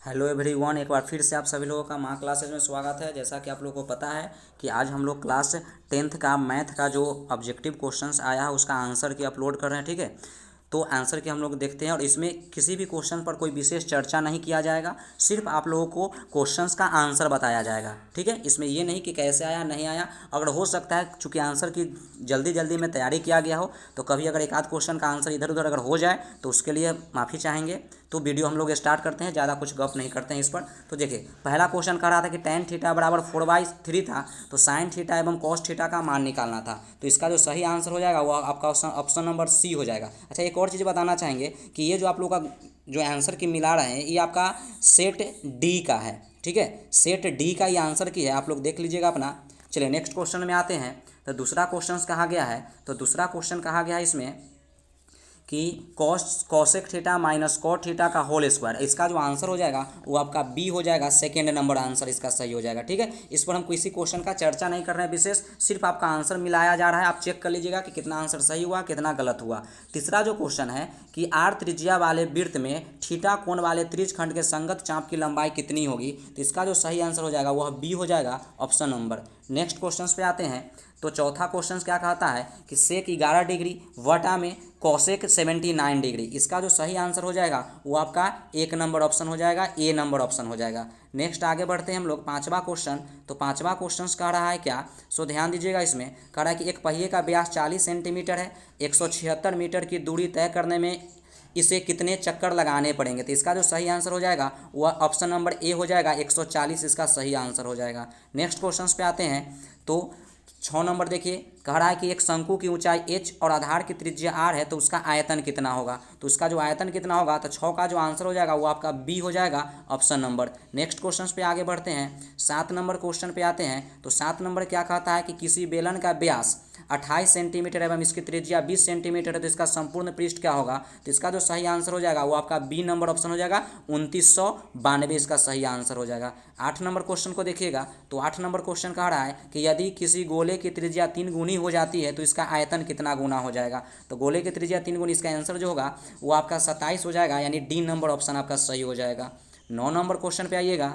Hello everyone, एक बार फिर से आप सभी लोगों का माँ क्लासेज में स्वागत है। जैसा कि आप लोगों को पता है कि आज हम लोग क्लास 10th का मैथ का जो ऑब्जेक्टिव क्वेश्चंस आया है उसका आंसर की अपलोड कर रहे हैं। ठीक है, तो आंसर की हम लोग देखते हैं और इसमें किसी भी क्वेश्चन पर कोई विशेष चर्चा नहीं किया जाएगा, सिर्फ आप लोगों को क्वेश्चंस का आंसर बताया जाएगा। ठीक है, इसमें ये नहीं कि कैसे आया नहीं आया। अगर हो सकता है चूँकि आंसर की जल्दी जल्दी में तैयारी किया गया हो तो कभी अगर एक आध क्वेश्चन का आंसर इधर उधर अगर हो जाए तो उसके लिए माफ़ी चाहेंगे। तो वीडियो हम लोग स्टार्ट करते हैं, ज़्यादा कुछ गप नहीं करते हैं इस पर। तो देखिए, पहला क्वेश्चन कह रहा था कि tan थीटा बराबर 4/3 था, तो sin थीटा एवं cos थीटा का मान निकालना था। तो इसका जो सही आंसर हो जाएगा वो आपका ऑप्शन नंबर सी हो जाएगा। अच्छा, एक और चीज़ बताना चाहेंगे कि ये जो आप लोग का जो आंसर की मिला रहे हैं ये आपका सेट डी का है। ठीक है, सेट डी का ये आंसर की है, आप लोग देख लीजिएगा अपना। चलिए नेक्स्ट क्वेश्चन में आते हैं। तो दूसरा क्वेश्चन कहा गया है, तो दूसरा क्वेश्चन कहा गया है इसमें कि cosec theta minus cot theta का होल स्क्वायर, इसका जो आंसर हो जाएगा वो आपका बी हो जाएगा। सेकेंड नंबर आंसर इसका सही हो जाएगा। ठीक है, इस पर हम किसी क्वेश्चन का चर्चा नहीं कर रहे हैं विशेष, सिर्फ आपका आंसर मिलाया जा रहा है। आप चेक कर लीजिएगा कि कितना आंसर सही हुआ कितना गलत हुआ। तीसरा जो क्वेश्चन है कि आर त्रिज्या वाले वृत्त में थीटा कोण वाले त्रिज्य खंड के संगत चाप की लंबाई कितनी होगी, तो इसका जो सही आंसर हो जाएगा वह बी हो जाएगा, ऑप्शन नंबर। नेक्स्ट क्वेश्चन पे आते हैं। तो चौथा क्वेश्चन क्या कहता है कि सेक 11 डिग्री वटा में कॉसेक 79 डिग्री, इसका जो सही आंसर हो जाएगा वो आपका एक नंबर ऑप्शन हो जाएगा, ए नंबर ऑप्शन हो जाएगा। नेक्स्ट आगे बढ़ते हैं हम लोग पांचवा क्वेश्चन। तो पांचवा क्वेश्चन कह रहा है क्या, सो ध्यान दीजिएगा। इसमें कह रहा है कि एक पहिए का व्यास 40 सेंटीमीटर है, 176 मीटर की दूरी तय करने में इसे कितने चक्कर लगाने पड़ेंगे, तो इसका जो सही आंसर हो जाएगा वह ऑप्शन नंबर ए हो जाएगा, 140 इसका सही आंसर हो जाएगा। नेक्स्ट क्वेश्चन पे आते हैं। तो 6 नंबर देखिए, कह रहा है कि एक शंकु की ऊंचाई h और आधार की त्रिज्या r है, तो उसका आयतन कितना होगा, तो उसका जो आयतन कितना होगा, तो 6 का जो आंसर हो जाएगा वो आपका बी हो जाएगा, ऑप्शन नंबर। नेक्स्ट क्वेश्चन पे आगे बढ़ते हैं। 7 नंबर क्वेश्चन पे आते हैं। तो 7 नंबर क्या कहता है कि किसी बेलन का व्यास 28 सेंटीमीटर एवं इसकी त्रिज्या 20 सेंटीमीटर है, तो इसका संपूर्ण पृष्ठ क्या होगा, तो इसका जो सही आंसर हो जाएगा वो आपका बी नंबर ऑप्शन हो जाएगा, 2992 इसका सही आंसर हो जाएगा। 8 नंबर क्वेश्चन को देखिएगा। तो 8 नंबर क्वेश्चन कह रहा है कि यदि किसी गोले की त्रिज्या 3 गुनी हो जाती है तो इसका आयतन कितना गुना हो जाएगा, तो गोले की त्रिज्या 3 गुनी, इसका आंसर जो होगा वो आपका 27 हो जाएगा, यानी डी नंबर ऑप्शन आपका सही हो जाएगा। 9 नंबर क्वेश्चन पे आइएगा।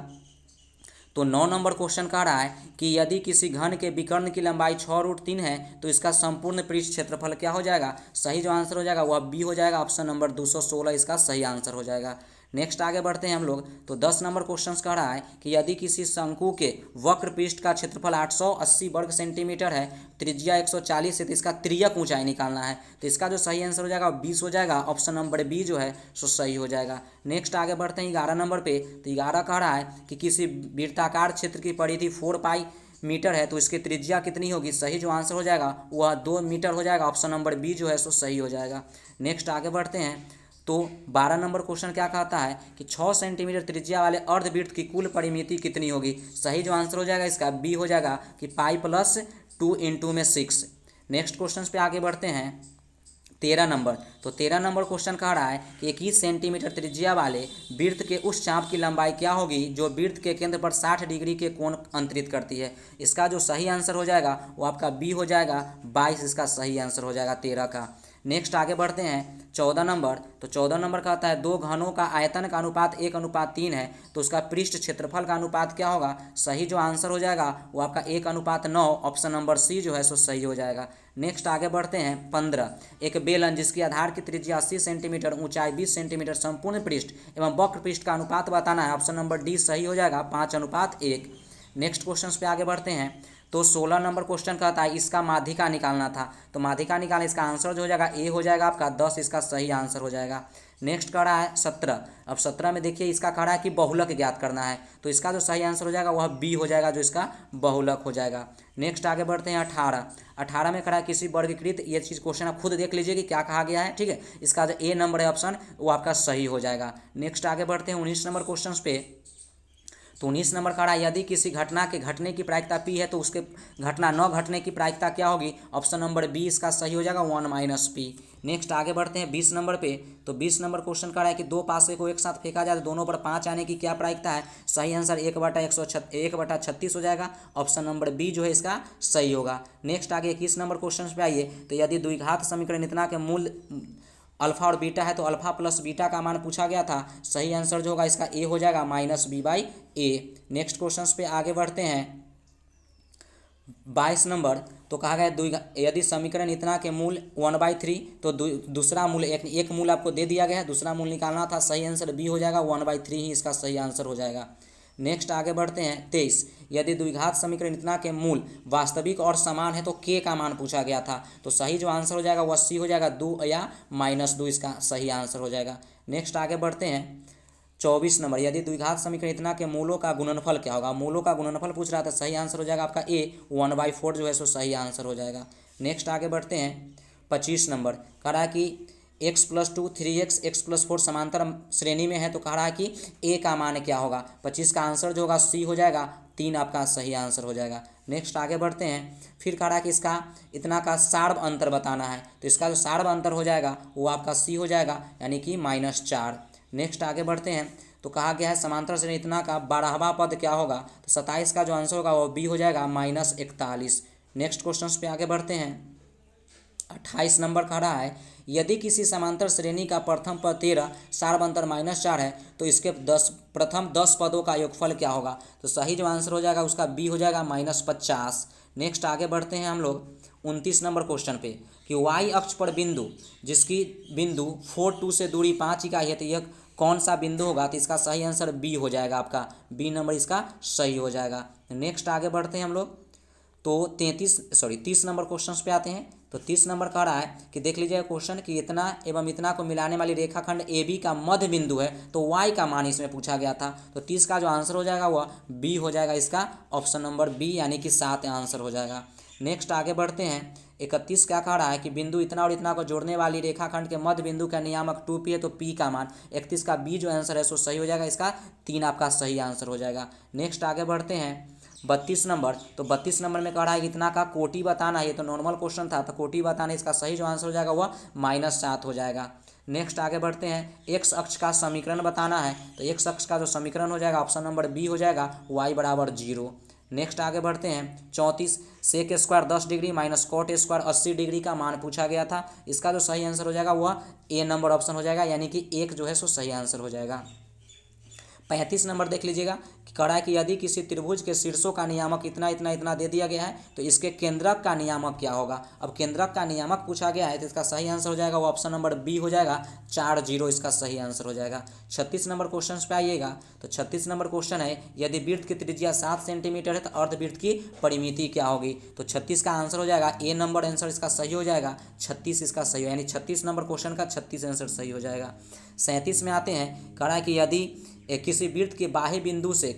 तो 9 नंबर क्वेश्चन कह रहा है कि यदि किसी घन के विकर्ण की लंबाई 6√3 है तो इसका संपूर्ण पृष्ठ क्षेत्रफल क्या हो जाएगा, सही जो आंसर हो जाएगा वह बी हो जाएगा, ऑप्शन नंबर 216 इसका सही आंसर हो जाएगा। नेक्स्ट आगे बढ़ते हैं हम लोग। तो 10 नंबर क्वेश्चन कह रहा है कि यदि किसी शंकु के वक्र पृष्ठ का क्षेत्रफल 880 वर्ग सेंटीमीटर है, त्रिज्या 140 है, तो इसका त्रियक ऊंचाई निकालना है, तो इसका जो सही आंसर हो जाएगा 20 हो जाएगा, ऑप्शन नंबर बी जो है सो सही हो जाएगा। नेक्स्ट आगे बढ़ते हैं 11 नंबर पे। तो 11 कह रहा है कि किसी वृत्ताकार क्षेत्र की परिधि 4 पाई मीटर है, तो इसकी त्रिज्या कितनी होगी, सही जो आंसर हो जाएगा वह 2 मीटर हो जाएगा, ऑप्शन नंबर बी जो है सो सही हो जाएगा। नेक्स्ट आगे बढ़ते हैं। तो 12 नंबर क्वेश्चन क्या कहता है कि 6 सेंटीमीटर त्रिज्या वाले अर्धवृत्त की कुल परिमिति कितनी होगी, सही जो आंसर हो जाएगा इसका बी हो जाएगा कि पाई प्लस 2 इंटू में 6। नेक्स्ट क्वेश्चन पे आगे बढ़ते हैं 13 नंबर। तो 13 नंबर क्वेश्चन कह रहा है कि 21 सेंटीमीटर त्रिज्या वाले वृत्त के उस चाप की लंबाई क्या होगी जो वृत्त के केंद्र पर 60 डिग्री के कोण अंतरित करती है, इसका जो सही आंसर हो जाएगा वो आपका बी हो जाएगा, 22 इसका सही आंसर हो जाएगा 13 का। नेक्स्ट आगे बढ़ते हैं 14 नंबर। तो 14 नंबर कहता है दो घनों का आयतन का अनुपात 1:3 है, तो उसका पृष्ठ क्षेत्रफल का अनुपात क्या होगा, सही जो आंसर हो जाएगा वो आपका 1:9, ऑप्शन नंबर सी जो है सो सही हो जाएगा। नेक्स्ट आगे बढ़ते हैं 15। एक बेलन जिसकी आधार की त्रिज्या 80 सेंटीमीटर, ऊंचाई 20 सेंटीमीटर, संपूर्ण पृष्ठ एवं वक्र पृष्ठ का अनुपात बताना है, ऑप्शन नंबर डी सही हो जाएगा, 5:1। नेक्स्ट क्वेश्चन पे आगे बढ़ते हैं। तो 16 नंबर क्वेश्चन कहता है इसका माध्यिका निकालना था, तो माध्यिका निकालना, इसका आंसर जो हो जाएगा ए हो जाएगा आपका, 10 इसका सही आंसर हो जाएगा। नेक्स्ट कह रहा है 17। अब 17 में देखिए इसका कह रहा है कि बहुलक ज्ञात करना है, तो इसका जो सही आंसर हो जाएगा वह बी हो जाएगा, जो इसका बहुलक हो जाएगा। नेक्स्ट आगे बढ़ते हैं 18। 18 में कह रहा है किसी वर्गीकृत, ये चीज़ क्वेश्चन आप खुद देख लीजिए कि क्या कहा गया है। ठीक है, इसका जो ए नंबर है ऑप्शन वो आपका सही हो जाएगा। नेक्स्ट आगे बढ़ते हैं 19 नंबर क्वेश्चन पे। तो 19 नंबर कह रहा है यदि किसी घटना के घटने की प्रायिकता पी है तो उसके घटना न घटने की प्रायिकता क्या होगी, ऑप्शन नंबर बी इसका सही हो जाएगा, 1 - पी। नेक्स्ट आगे बढ़ते हैं 20 नंबर पे। तो 20 नंबर क्वेश्चन कह रहा है कि दो पासे को एक साथ फेंका जाए तो दोनों पर 5 आने की क्या प्रायिकता है, सही आंसर 1/36 हो जाएगा, ऑप्शन नंबर बी जो है इसका सही होगा। नेक्स्ट आगे 21 नंबर क्वेश्चन पे आइए। तो यदि द्विघात समीकरण इतना के मूल अल्फा और बीटा है तो अल्फा प्लस बीटा का मान पूछा गया था। सही आंसर जो होगा इसका ए हो जाएगा -b/a। नेक्स्ट क्वेश्चन पे आगे बढ़ते हैं। 22 नंबर तो कहा गया यदि समीकरण इतना के मूल 1/3 तो दूसरा मूल एक मूल आपको दे दिया गया है, दूसरा मूल निकालना था। सही आंसर बी हो जाएगा, 1/3 ही इसका सही आंसर हो जाएगा। नेक्स्ट आगे बढ़ते हैं। 23 यदि द्विघात समीकरण इतना के मूल वास्तविक और समान है तो के का मान पूछा गया था। तो सही जो आंसर हो जाएगा वह सी हो जाएगा, 2 या -2 इसका सही आंसर हो जाएगा। नेक्स्ट आगे बढ़ते हैं। 24 नंबर यदि द्विघात समीकरण इतना के मूलों का गुणनफल क्या होगा। मूलों का गुणनफल पूछ रहा था, सही आंसर हो जाएगा आपका ए 1/4 जो है सो सही आंसर हो जाएगा। नेक्स्ट आगे बढ़ते हैं। 25 नंबर कह रहा है कि x+2 3x x+4 समांतर श्रेणी में है तो कह रहा है कि a का मान क्या होगा। 25 का आंसर जो होगा सी हो जाएगा, 3 आपका सही आंसर हो जाएगा। नेक्स्ट आगे बढ़ते हैं। फिर कह रहा है कि इसका इतना का सार्व अंतर बताना है तो इसका जो सार्व अंतर हो जाएगा वो आपका सी हो जाएगा, यानी कि -4। नेक्स्ट आगे बढ़ते हैं। तो कहा गया है समांतर श्रेणी इतना का 12वां पद क्या होगा। तो 27 का जो आंसर होगा वो बी हो जाएगा, -41। नेक्स्ट क्वेश्चन पे आगे बढ़ते हैं। 28 नंबर कह रहा है यदि किसी समांतर श्रेणी का प्रथम पद 13 सार्व अंतर -4 है तो इसके प्रथम 10 पदों का योगफल क्या होगा। तो सही जो आंसर हो जाएगा उसका बी हो जाएगा, -50। नेक्स्ट आगे बढ़ते हैं हम लोग 29 नंबर क्वेश्चन पे कि वाई अक्ष पर बिंदु जिसकी बिंदु 4 से दूरी 5 इकाई है तो यह कौन सा बिंदु होगा। तो इसका सही आंसर बी हो जाएगा, आपका बी नंबर इसका सही हो जाएगा। नेक्स्ट आगे बढ़ते हैं हम लोग। तो 30 नंबर क्वेश्चन पे आते हैं। तो 30 नंबर कह रहा है कि देख लीजिए क्वेश्चन कि इतना एवं इतना को मिलाने वाली रेखाखंड ए बी का मध्य बिंदु है तो वाई का मान इसमें पूछा गया था। तो 30 का जो आंसर हो जाएगा वह बी हो जाएगा, इसका ऑप्शन नंबर बी यानी कि 7 आंसर हो जाएगा। नेक्स्ट आगे बढ़ते हैं। 31 क्या कह रहा है कि बिंदु इतना और इतना को जोड़ने वाली रेखाखंड के मध्य बिंदु का नियामक 2p है तो p का मान 31 का बी जो आंसर है सो सही हो जाएगा, इसका 3 आपका सही आंसर हो जाएगा। नेक्स्ट आगे बढ़ते हैं। 32 नंबर तो 32 नंबर में कह रहा है कि इतना का कोटि बताना है। ये तो नॉर्मल क्वेश्चन था तो कोटि बताना, इसका सही जो आंसर हो जाएगा वह -7 हो जाएगा। नेक्स्ट आगे बढ़ते हैं। एक्स अक्ष का समीकरण बताना है तो एक्स अक्ष का जो समीकरण हो जाएगा ऑप्शन नंबर बी हो जाएगा, y = 0। नेक्स्ट आगे बढ़ते हैं। 34 sec square 10 degree minus cot square 80 degree का मान पूछा गया था। इसका जो सही आंसर हो जाएगा वह ए नंबर ऑप्शन हो जाएगा, यानी कि 1 जो है सो सही आंसर हो जाएगा। 35 नंबर देख लीजिएगा कि कह रहा है कि यदि किसी त्रिभुज के शीर्षों का नियामक इतना इतना इतना दे दिया गया है तो इसके केंद्रक का नियामक क्या होगा। अब केंद्रक का नियामक पूछा गया है तो इसका सही आंसर हो जाएगा वो ऑप्शन नंबर बी हो जाएगा, 40 इसका सही आंसर हो जाएगा। 36 नंबर क्वेश्चन पे आइएगा। तो 36 नंबर क्वेश्चन है यदि वृत्त की त्रिज्या 7 सेंटीमीटर है तो अर्धवृत्त की परिमिति क्या होगी। तो 36 का आंसर हो जाएगा ए नंबर आंसर इसका सही हो जाएगा, 36 इसका सही हो, यानी 36 नंबर क्वेश्चन का 36 आंसर सही हो जाएगा। 37 में आते हैं। कह रहा है कि यदि किसी वृत्त के बाह्य बिंदु से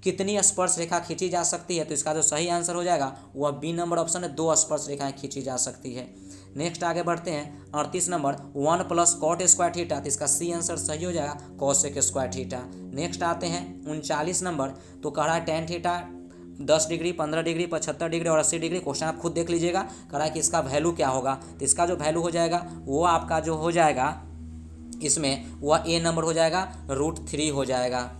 कितनी स्पर्श रेखा खींची जा सकती है तो इसका जो सही आंसर हो जाएगा वह बी नंबर ऑप्शन है, 2 स्पर्श रेखाएं खींची जा सकती है। नेक्स्ट आगे बढ़ते हैं। 38 नंबर 1 + cot स्क्वायर थीटा तो इसका सी आंसर सही हो जाएगा, cosec स्क्वायर थीटा। नेक्स्ट आते हैं 39 नंबर तो कह रहा है tan theta 10 degree 15 degree 75 degree और 80 डिग्री। क्वेश्चन आप खुद देख लीजिएगा। कह रहा है कि इसका वैल्यू क्या होगा। तो इसका जो वैल्यू हो जाएगा वो आपका जो हो जाएगा इसमें वह ए नंबर हो जाएगा, √3 हो जाएगा।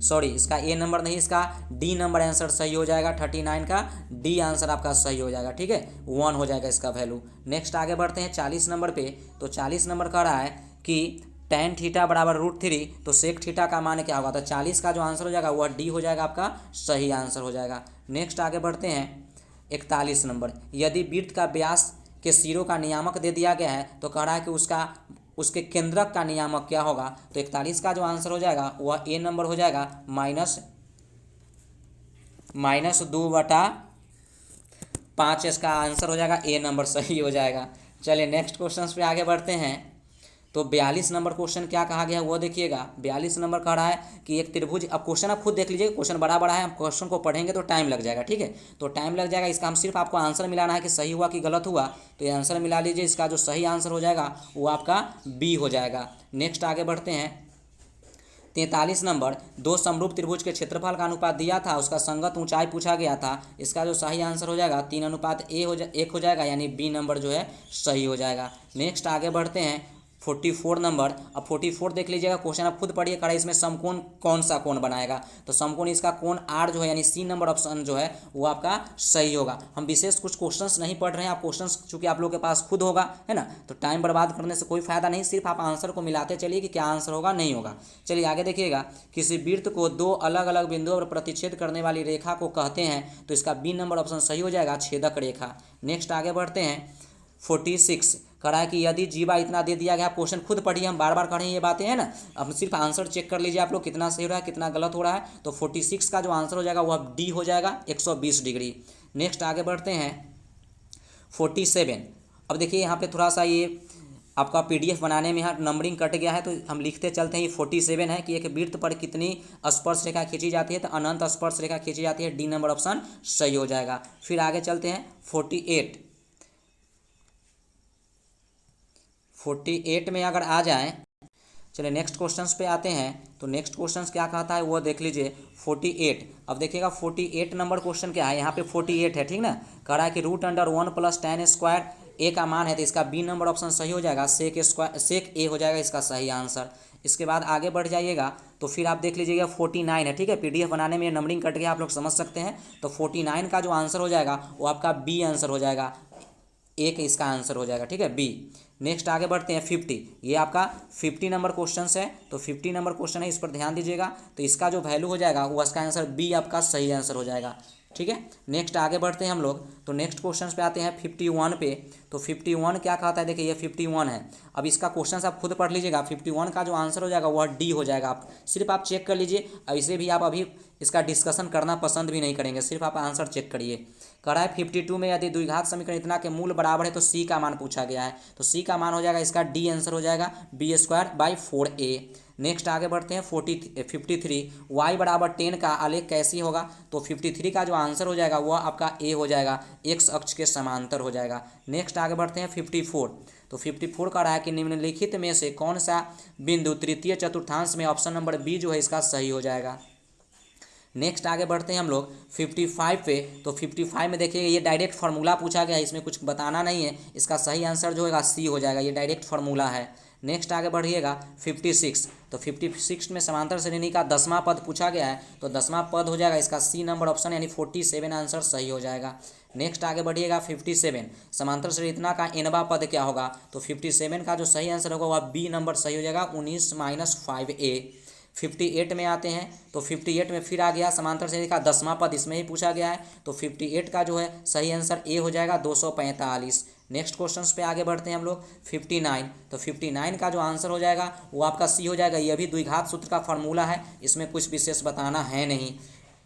सॉरी, इसका ए नंबर नहीं, इसका डी नंबर आंसर सही हो जाएगा। 39 का डी आंसर आपका सही हो जाएगा, ठीक है, 1 हो जाएगा इसका वैल्यू। नेक्स्ट आगे बढ़ते हैं 40 नंबर पे। तो 40 नंबर कह रहा है कि tan थीटा = √3 तो सेक थीटा का मान क्या होगा। तो 40 का जो आंसर हो जाएगा वह डी हो जाएगा, आपका सही आंसर हो जाएगा। नेक्स्ट आगे बढ़ते हैं 41 नंबर यदि वृत्त का व्यास के सिरों का नियामक दे दिया गया है तो कह रहा है कि उसके केंद्रक का नियामक क्या होगा। तो 41 का जो आंसर हो जाएगा वह ए नंबर हो जाएगा, -2/5 इसका आंसर हो जाएगा, ए नंबर सही हो जाएगा। चलिए नेक्स्ट क्वेश्चन पे आगे बढ़ते हैं। तो 42 नंबर क्वेश्चन क्या कहा गया है वो देखिएगा। 42 नंबर कह रहा है कि एक त्रिभुज, अब क्वेश्चन आप खुद देख लीजिए, क्वेश्चन बड़ा बड़ा है, हम क्वेश्चन को पढ़ेंगे तो टाइम लग जाएगा, ठीक है, तो टाइम लग जाएगा। इसका हम सिर्फ आपको आंसर मिलाना है कि सही हुआ कि गलत हुआ। तो ये आंसर मिला लीजिए, इसका जो सही आंसर हो जाएगा वो आपका बी हो जाएगा। नेक्स्ट आगे बढ़ते हैं 43 नंबर 2 समरूप त्रिभुज के क्षेत्रफल का अनुपात दिया था, उसका संगत ऊंचाई पूछा गया था। इसका जो सही आंसर हो जाएगा 3:1 हो जाएगा, यानी बी नंबर जो है सही हो जाएगा। नेक्स्ट आगे बढ़ते हैं 44 नंबर। अब 44 देख लीजिएगा, क्वेश्चन आप खुद पढ़िए करा, इसमें समकोण कौन सा कोण बनाएगा, तो समकोण इसका कोण आर जो है यानी सी नंबर ऑप्शन जो है वो आपका सही होगा। हम विशेष कुछ क्वेश्चंस नहीं पढ़ रहे हैं, आप क्वेश्चंस चूंकि आप लोग के पास खुद होगा है ना, तो टाइम बर्बाद करने से कोई फायदा नहीं, सिर्फ आप आंसर को मिलाते चलिए कि क्या आंसर होगा नहीं होगा। चलिए आगे देखिएगा, किसी वृत्त को दो अलग अलग बिंदुओं पर प्रतिच्छेद करने वाली रेखा को कहते हैं, तो इसका बी नंबर ऑप्शन सही हो जाएगा, छेदक रेखा। नेक्स्ट आगे बढ़ते हैं 46 करा है कि यदि जीवा इतना दे दिया गया, क्वेश्चन खुद पढ़िए, हम बार बार करें ये बातें है ना, अब सिर्फ आंसर चेक कर लीजिए आप लोग कितना सही हो रहा है कितना गलत हो रहा है। तो 46 का जो आंसर हो जाएगा वह डी हो जाएगा, 120 डिग्री। नेक्स्ट आगे बढ़ते हैं 47। अब देखिए यहाँ पे थोड़ा सा ये आपका पीडीएफ बनाने में यहाँ नंबरिंग कट गया है, तो हम लिखते चलते हैं। ये 47 है कि एक वृत्त पर कितनी स्पर्श रेखा खींची जाती है, तो अनंत स्पर्श रेखा खींची जाती है, डी नंबर ऑप्शन सही हो जाएगा। फिर आगे चलते हैं 48 में अगर आ जाएं, चलिए नेक्स्ट क्वेश्चंस पे आते हैं। तो नेक्स्ट क्वेश्चंस क्या कहता है वो देख लीजिए 48। अब देखिएगा 48 नंबर क्वेश्चन क्या है, यहाँ पे 48 है ठीक ना, कह रहा है कि √1 + tan स्क्वायर ए का मान है, तो इसका बी नंबर ऑप्शन सही हो जाएगा, सेक ए हो जाएगा इसका सही आंसर। इसके बाद आगे बढ़ जाइएगा तो फिर आप देख लीजिएगा 49 है ठीक है, पीडीएफ बनाने में नंबरिंग कट गया आप लोग समझ सकते हैं। तो 49 का जो आंसर हो जाएगा वो आपका बी आंसर हो जाएगा, एक इसका आंसर हो जाएगा ठीक है, बी। नेक्स्ट आगे बढ़ते हैं 50, ये आपका 50 नंबर क्वेश्चन है, तो 50 नंबर क्वेश्चन है, इस पर ध्यान दीजिएगा। तो इसका जो वैल्यू हो जाएगा वो इसका आंसर बी आपका सही आंसर हो जाएगा ठीक है। नेक्स्ट आगे बढ़ते हैं हम लोग, तो नेक्स्ट क्वेश्चन पे आते हैं 51 पे। तो 51 क्या कहता है, देखिए ये 51 है। अब इसका क्वेश्चन आप खुद पढ़ लीजिएगा, 51 का जो आंसर हो जाएगा वह डी हो जाएगा, आप सिर्फ आप चेक कर लीजिए। अब इसे भी आप अभी इसका डिस्कशन करना पसंद भी नहीं करेंगे, सिर्फ आप आंसर चेक करिए। कह रहा है 52 में यदि द्विघात समीकरण इतना के मूल बराबर है तो सी का मान पूछा गया है, तो सी का मान हो जाएगा इसका डी आंसर हो जाएगा, b²/4a। नेक्स्ट आगे बढ़ते हैं 53 y = 10 का आलेख कैसी होगा, तो 53 का जो आंसर हो जाएगा वह आपका ए हो जाएगा, एक्स अक्ष के समांतर हो जाएगा। नेक्स्ट आगे बढ़ते हैं 54। तो 54 का रहा है कि निम्नलिखित में से कौन सा बिंदु तृतीय चतुर्थांश में, ऑप्शन नंबर बी जो है इसका सही हो जाएगा। नेक्स्ट आगे बढ़ते हैं हम लोग 55 पे। तो 55 में देखिए ये डायरेक्ट फार्मूला पूछा गया है, इसमें कुछ बताना नहीं है, इसका सही आंसर जो होगा सी हो जाएगा, ये डायरेक्ट फार्मूला है। नेक्स्ट आगे बढ़िएगा 56। तो 56 में समांतर श्रेणी का 10वां पद पूछा गया है, तो 10वां पद हो जाएगा इसका सी नंबर ऑप्शन यानी 47 आंसर सही हो जाएगा। नेक्स्ट आगे बढ़िएगा 57, समांतर श्रेणी इतना का nवां पद क्या होगा, तो 57 का जो सही आंसर होगा वह बी नंबर सही हो जाएगा, 19 - 5a। 58 में आते हैं, तो 58 में फिर आ गया समांतर श्रेणी का 10वां पद, इसमें ही पूछा गया है, तो 58 का जो है सही आंसर ए हो जाएगा, 245। नेक्स्ट क्वेश्चंस पे आगे बढ़ते हैं हम लोग 59। तो 59 का जो आंसर हो जाएगा वो आपका सी हो जाएगा, ये भी द्विघात सूत्र का फार्मूला है, इसमें कुछ विशेष बताना है नहीं।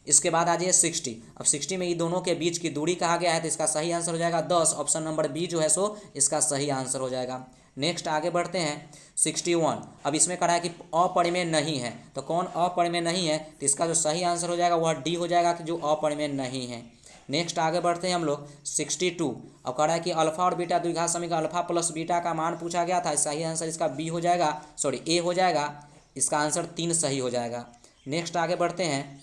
इसके बाद आ जाइए 60। अब 60 में ये दोनों के बीच की दूरी कहा गया है, तो इसका सही आंसर हो जाएगा 10, ऑप्शन नंबर बी जो है सो इसका सही आंसर हो जाएगा। नेक्स्ट आगे बढ़ते हैं 61। अब इसमें कहा है कि अपरिमेय नहीं है, तो कौन अपरिमेय नहीं है, तो इसका जो सही आंसर हो जाएगा वह डी हो जाएगा कि जो अपरिमेय नहीं है। नेक्स्ट आगे बढ़ते हैं हम लोग 62। अब कह रहा है कि अल्फा और बीटा द्विघात समीकरण अल्फा + बीटा का मान पूछा गया था, सही आंसर इसका बी हो जाएगा, सॉरी ए हो जाएगा, इसका आंसर 3 सही हो जाएगा। नेक्स्ट आगे बढ़ते हैं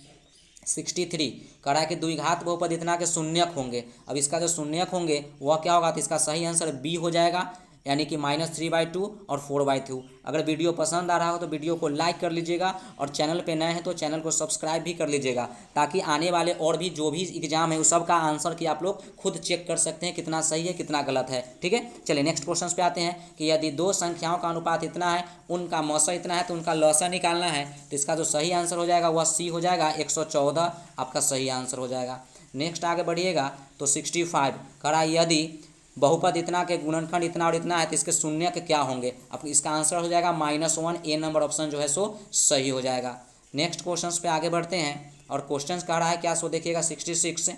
63। कह रहा है कि द्विघात बहुपद इतना के शून्यक होंगे, अब इसका जो शून्यक होंगे वह क्या होगा, तो इसका सही आंसर बी हो जाएगा, यानी कि -3/2 और 4/2। अगर वीडियो पसंद आ रहा हो तो वीडियो को लाइक कर लीजिएगा, और चैनल पे नए हैं तो चैनल को सब्सक्राइब भी कर लीजिएगा, ताकि आने वाले और भी जो भी एग्जाम है उस सब का आंसर कि आप लोग खुद चेक कर सकते हैं कितना सही है कितना गलत है। ठीक है, चलिए नेक्स्ट क्वेश्चन पे आते हैं कि यदि दो संख्याओं का अनुपात इतना है, उनका मौसा इतना है, तो उनका लौसा निकालना है, तो इसका जो सही आंसर हो जाएगा वह सी हो जाएगा, 114 आपका सही आंसर हो जाएगा। नेक्स्ट आगे बढ़िएगा तो 65 करा यदि बहुपद इतना के गुणनखंड इतना और इतना है, तो इसके शून्य के क्या होंगे, अब इसका आंसर हो जाएगा -1, ए नंबर ऑप्शन जो है सो सही हो जाएगा। नेक्स्ट क्वेश्चंस पे आगे बढ़ते हैं, और क्वेश्चंस कह रहा है क्या, सो देखिएगा 66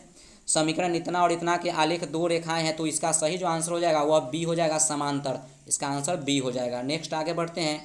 समीकरण इतना और इतना के आलेख 2 रेखाएं हैं, तो इसका सही जो आंसर हो जाएगा वह बी हो जाएगा, समांतर, इसका आंसर बी हो जाएगा। नेक्स्ट आगे बढ़ते हैं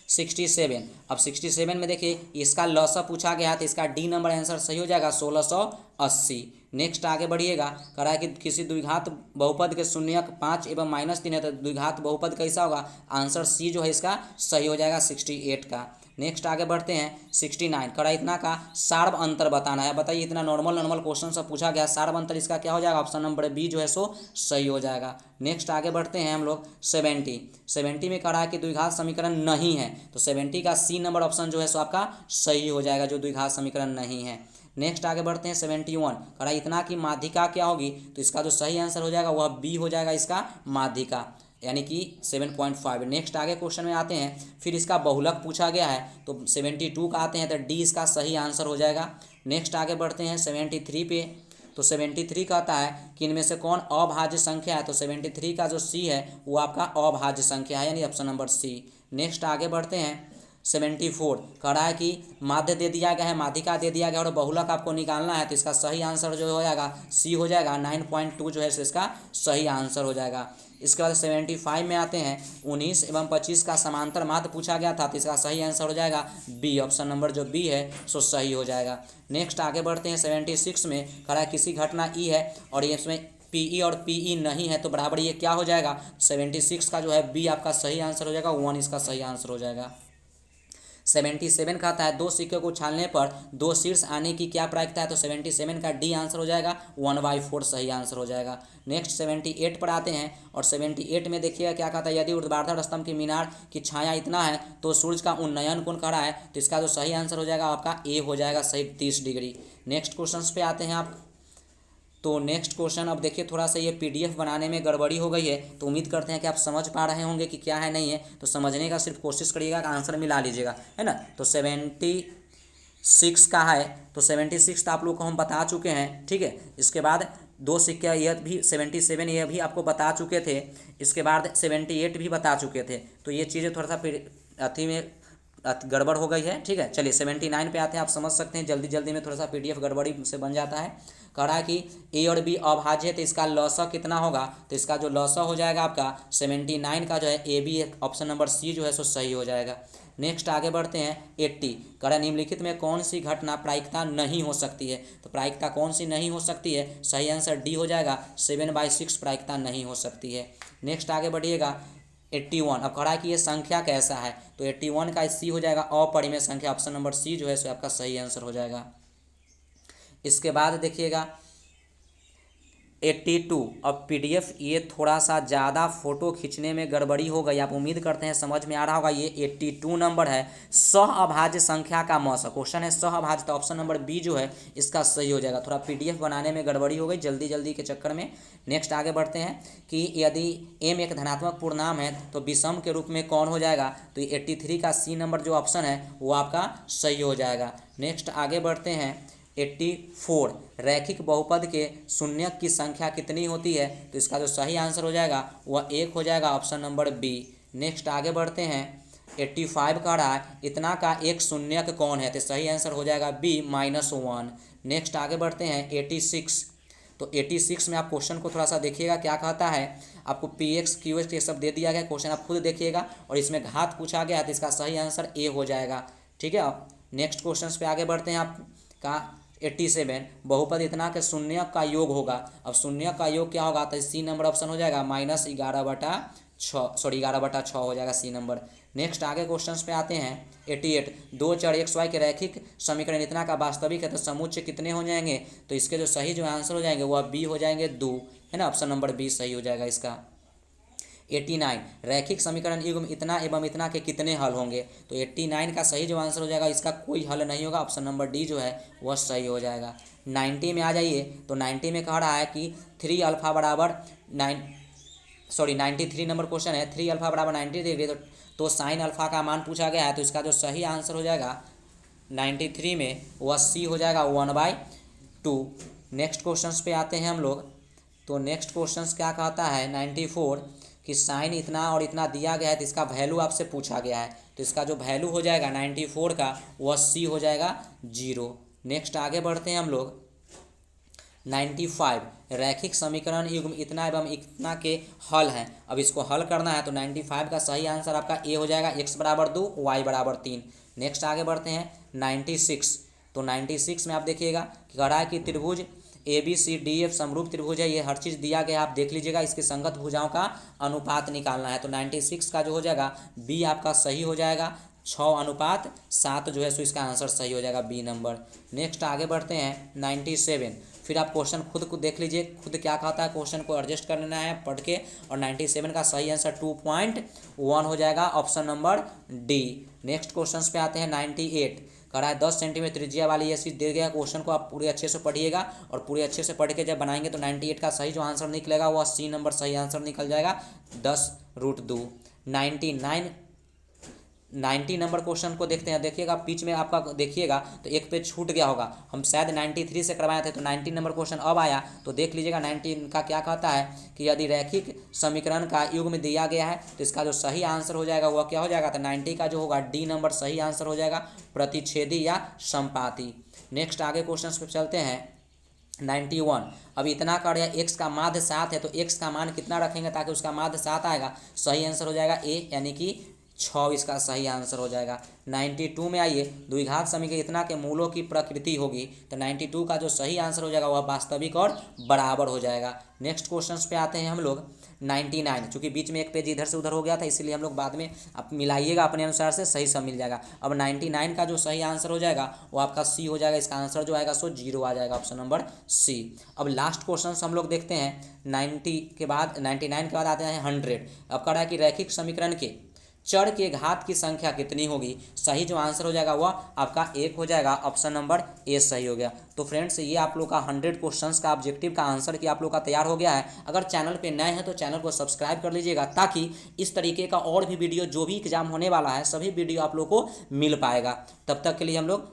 67। अब 67 में देखिए इसका लौसा पूछा गया है, तो इसका डी नंबर आंसर सही हो जाएगा, 1680। नेक्स्ट आगे बढ़िएगा, कह रहा है कि किसी द्विघात बहुपद के शून्यक 5 एवं -3 है तो द्विघात बहुपद कैसा होगा, आंसर सी जो है इसका सही हो जाएगा 68 का। नेक्स्ट आगे बढ़ते हैं 69, कह रहा है इतना का सार्व अंतर बताना है। बताइए इतना नॉर्मल क्वेश्चन सब पूछा गया, सार्व अंतर इसका क्या हो जाएगा, ऑप्शन नंबर बी जो है सो सही हो जाएगा। नेक्स्ट आगे बढ़ते हैं हम लोग 70 में कह रहा है कि द्विघात समीकरण नहीं है, तो 70 का सी नंबर ऑप्शन जो है सो आपका सही हो जाएगा, जो द्विघात समीकरण नहीं है। नेक्स्ट आगे बढ़ते हैं 71, कह रहा है इतना की माध्यिका क्या होगी, तो इसका जो सही आंसर हो जाएगा वह बी हो जाएगा, इसका माध्यिका यानी कि 7.5। नेक्स्ट आगे क्वेश्चन में आते हैं, फिर इसका बहुलक पूछा गया है तो 72 का आते हैं तो डी इसका सही आंसर हो जाएगा। नेक्स्ट आगे बढ़ते हैं 73 पे, तो 73 कहता है कि इनमें से कौन अभाज्य संख्या है, तो 73 का जो सी है वो आपका अभाज्य संख्या है, यानी ऑप्शन नंबर सी। नेक्स्ट आगे बढ़ते हैं 74, कह रहा है कि माध्य दे दिया गया है, माध्यिका दे दिया गया और बहुलक आपको निकालना है, तो इसका सही आंसर जो हो जाएगा सी हो जाएगा, 9.2 जो है इसका सही आंसर हो जाएगा। इसके बाद 75 में आते हैं 19 एवं 25 का समांतर माध्य पूछा गया था, तो इसका सही आंसर हो जाएगा बी, ऑप्शन नंबर जो बी है सो सही हो जाएगा। नेक्स्ट आगे बढ़ते हैं 76 में, कह रहा है किसी घटना ई है और ये इसमें पीई और पीई नहीं है, तो बराबर ये क्या हो जाएगा, 76 का जो है बी आपका सही आंसर हो जाएगा, 1 इसका सही आंसर हो जाएगा। 77 कहता है दो सिक्के को उछालने पर दो शीर्ष आने की क्या प्रायिकता है, तो 77 का डी आंसर हो जाएगा, 1/4 सही आंसर हो जाएगा। नेक्स्ट 78 पर आते हैं और 78 में देखिएगा क्या कहता है, यदि ऊर्ध्वाधर स्तंभ की मीनार की छाया इतना है तो सूर्य का उन्नयन कोण कह रहा है, तो इसका जो सही आंसर हो जाएगा आपका ए हो जाएगा सही 30 डिग्री। नेक्स्ट क्वेश्चन पे आते हैं आप, तो नेक्स्ट क्वेश्चन अब देखिए थोड़ा सा ये पीडीएफ बनाने में गड़बड़ी हो गई है, तो उम्मीद करते हैं कि आप समझ पा रहे होंगे कि क्या है नहीं है, तो समझने का सिर्फ कोशिश करिएगा, आंसर मिला लीजिएगा, है ना। तो 76 का है, तो 76 तो आप लोग को हम बता चुके हैं, ठीक है। इसके बाद दो सिक्के यह भी 77 ये भी आपको बता चुके थे, इसके बाद 78 भी बता चुके थे, तो ये चीज़ें थोड़ा सा फिर अथी में गड़बड़ हो गई है, ठीक है। चलिए 79 पे आते हैं, आप समझ सकते हैं जल्दी जल्दी में थोड़ा सा पीडीएफ गड़बड़ी से बन जाता है। कह रहा है कि ए और बी अभाज्य है, तो इसका लॉसा कितना होगा, तो इसका जो लॉसा हो जाएगा आपका 79 का जो है A B, option number C जो है सो सही हो जाएगा। नेक्स्ट आगे बढ़ते हैं 80, कह रहा है निम्नलिखित में कौन सी घटना प्रायिकता नहीं हो सकती है, तो प्रायिकता कौन सी नहीं हो सकती है, सही आंसर डी हो जाएगा, 7/6 प्रायिकता नहीं हो सकती है। नेक्स्ट आगे बढ़िएगा 81, अब कह रहा है कि ये संख्या कैसा है, तो 81 का सी हो जाएगा अपरिमेय संख्या, ऑप्शन नंबर सी जो है सो आपका सही आंसर हो जाएगा। इसके बाद देखिएगा 82, अब पीडीएफ ये थोड़ा सा ज़्यादा फोटो खींचने में गड़बड़ी हो गई, आप उम्मीद करते हैं समझ में आ रहा होगा। ये 82 नंबर है, सहअभाज्य संख्या का मौसा क्वेश्चन है, सहअभाज्य, तो ऑप्शन नंबर बी जो है इसका सही हो जाएगा। थोड़ा पीडीएफ बनाने में गड़बड़ी हो गई जल्दी जल्दी के चक्कर में। नेक्स्ट आगे बढ़ते हैं कि यदि m एक धनात्मक पूर्णांक है तो विषम के रूप में कौन हो जाएगा, तो 83 का सी नंबर जो ऑप्शन है वो आपका सही हो जाएगा। नेक्स्ट आगे बढ़ते हैं 84, रैखिक बहुपद के शून्यक की संख्या कितनी होती है, तो इसका जो सही आंसर हो जाएगा वह 1 हो जाएगा, ऑप्शन नंबर बी। नेक्स्ट आगे बढ़ते हैं 85 कह रहा है इतना का एक शून्यक कौन है, तो सही आंसर हो जाएगा बी, -1। नेक्स्ट आगे बढ़ते हैं 86, तो 86 में आप क्वेश्चन को थोड़ा सा देखिएगा क्या कहता है, आपको px qx ये सब दे दिया गया, क्वेश्चन आप खुद देखिएगा और इसमें घात पूछा गया है, तो इसका सही आंसर ए हो जाएगा, ठीक है। अब नेक्स्ट क्वेश्चन पे आगे बढ़ते हैं आपका 87, बहुपद इतना के शून्य का योग होगा, अब शून्य का योग क्या होगा, तो सी नंबर ऑप्शन हो जाएगा -11/6 हो जाएगा सी नंबर। नेक्स्ट आगे क्वेश्चंस पे आते हैं 88, 2 चर xy के रैखिक समीकरण इतना का वास्तविक है तो समुच्चय कितने हो जाएंगे, तो इसके जो सही जो आंसर हो जाएंगे वह बी हो जाएंगे 2, है ना, ऑप्शन नंबर बी सही हो जाएगा इसका। 89, रैखिक समीकरण युग्म इतना एवं इतना के कितने हल होंगे, तो 89 का सही जो आंसर हो जाएगा इसका कोई हल नहीं होगा, ऑप्शन नंबर डी जो है वह सही हो जाएगा। 90 में आ जाइए, तो 90 में कह रहा है कि 3 अल्फा बराबर 93 नंबर क्वेश्चन है, 3 अल्फा बराबर 90 डिग्री, तो साइन अल्फा का मान पूछा गया है, तो इसका जो सही आंसर हो जाएगा 93 में वह सी हो जाएगा 1/2। नेक्स्ट क्वेश्चंस पे आते हैं हम लोग, तो नेक्स्ट क्वेश्चंस क्या कहता है 94 कि साइन इतना और इतना दिया गया है, तो इसका वैल्यू आपसे पूछा गया है, तो इसका जो वैल्यू हो जाएगा 94 का वह सी हो जाएगा 0। नेक्स्ट आगे बढ़ते हैं हम लोग 95, रैखिक समीकरण युग्म इतना एवं इतना के हल हैं, अब इसको हल करना है, तो 95 का सही आंसर आपका ए हो जाएगा, x बराबर 2 y बराबर 3। नेक्स्ट आगे बढ़ते हैं 96, तो 96 में आप देखिएगा कि कह रहा है कि त्रिभुज ABCDF समरूप त्रिभुज है, ये हर चीज़ दिया गया, आप देख लीजिएगा। इसकी संगत भुजाओं का अनुपात निकालना है, तो 96 का जो हो जाएगा बी आपका सही हो जाएगा। 6:7 जो है सो इसका आंसर सही हो जाएगा बी नंबर। नेक्स्ट आगे बढ़ते हैं 97। फिर आप क्वेश्चन खुद को देख लीजिए, खुद क्या कहता है, क्वेश्चन को एडजस्ट कर लेना है पढ़ के। और 97 का सही आंसर 2.1 हो जाएगा, option number D. Next question पे आते हैं 98। कह रहा है 10 सेंटीमीटर त्रिज्या वाली ये चीज़ दे गया। क्वेश्चन को आप पूरे अच्छे से पढ़िएगा और पूरे अच्छे से पढ़ के जब बनाएंगे तो 98 का सही जो आंसर निकलेगा वो सी नंबर सही आंसर निकल जाएगा, 10√2। 90 नंबर क्वेश्चन को देखते हैं। देखिएगा बीच में आपका देखिएगा तो एक पेज छूट गया होगा, हम शायद 93 से करवाए थे, तो 90 नंबर क्वेश्चन अब आया। तो देख लीजिएगा 90 का क्या कहता है कि यदि रैखिक समीकरण का युग्म दिया गया है तो इसका जो सही आंसर हो जाएगा वह क्या हो जाएगा, तो 90 का जो होगा डी नंबर सही आंसर हो जाएगा, प्रतिच्छेदी या संपाती। नेक्स्ट आगे क्वेश्चन पे चलते हैं 91। अब इतना कर दिया, एक्स का माध्य 7 है तो एक्स का मान कितना रखेंगे ताकि उसका माध्य 7 आएगा, सही आंसर हो जाएगा ए, यानी कि 6 इसका सही आंसर हो जाएगा। 92 में आइए, द्विघात समीकरण इतना के मूलों की प्रकृति होगी, तो 92 का जो सही आंसर हो जाएगा वह वास्तविक और बराबर हो जाएगा। नेक्स्ट क्वेश्चन पे आते हैं हम लोग 99। चूँकि बीच में एक पेज इधर से उधर हो गया था इसलिए हम लोग बाद में आप मिलाइएगा अपने अनुसार से, सही सब मिल जाएगा। अब 99 का जो सही आंसर हो जाएगा वो आपका सी हो जाएगा, इसका आंसर जो आएगा सो 0 आ जाएगा, ऑप्शन नंबर सी। अब लास्ट क्वेश्चन हम लोग देखते हैं 99 के बाद आते हैं 100। अब कह रहा है कि रैखिक समीकरण के चर के घात की संख्या कितनी होगी, सही जो आंसर हो जाएगा वह आपका 1 हो जाएगा, ऑप्शन नंबर ए सही हो गया। तो फ्रेंड्स ये आप लोग का 100 क्वेश्चंस का ऑब्जेक्टिव का आंसर कि आप लोग का तैयार हो गया है। अगर चैनल पे नए हैं तो चैनल को सब्सक्राइब कर लीजिएगा ताकि इस तरीके का और भी वीडियो जो भी एग्जाम होने वाला है सभी वीडियो आप लोग को मिल पाएगा। तब तक के लिए हम लोग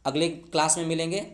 अगले क्लास में मिलेंगे।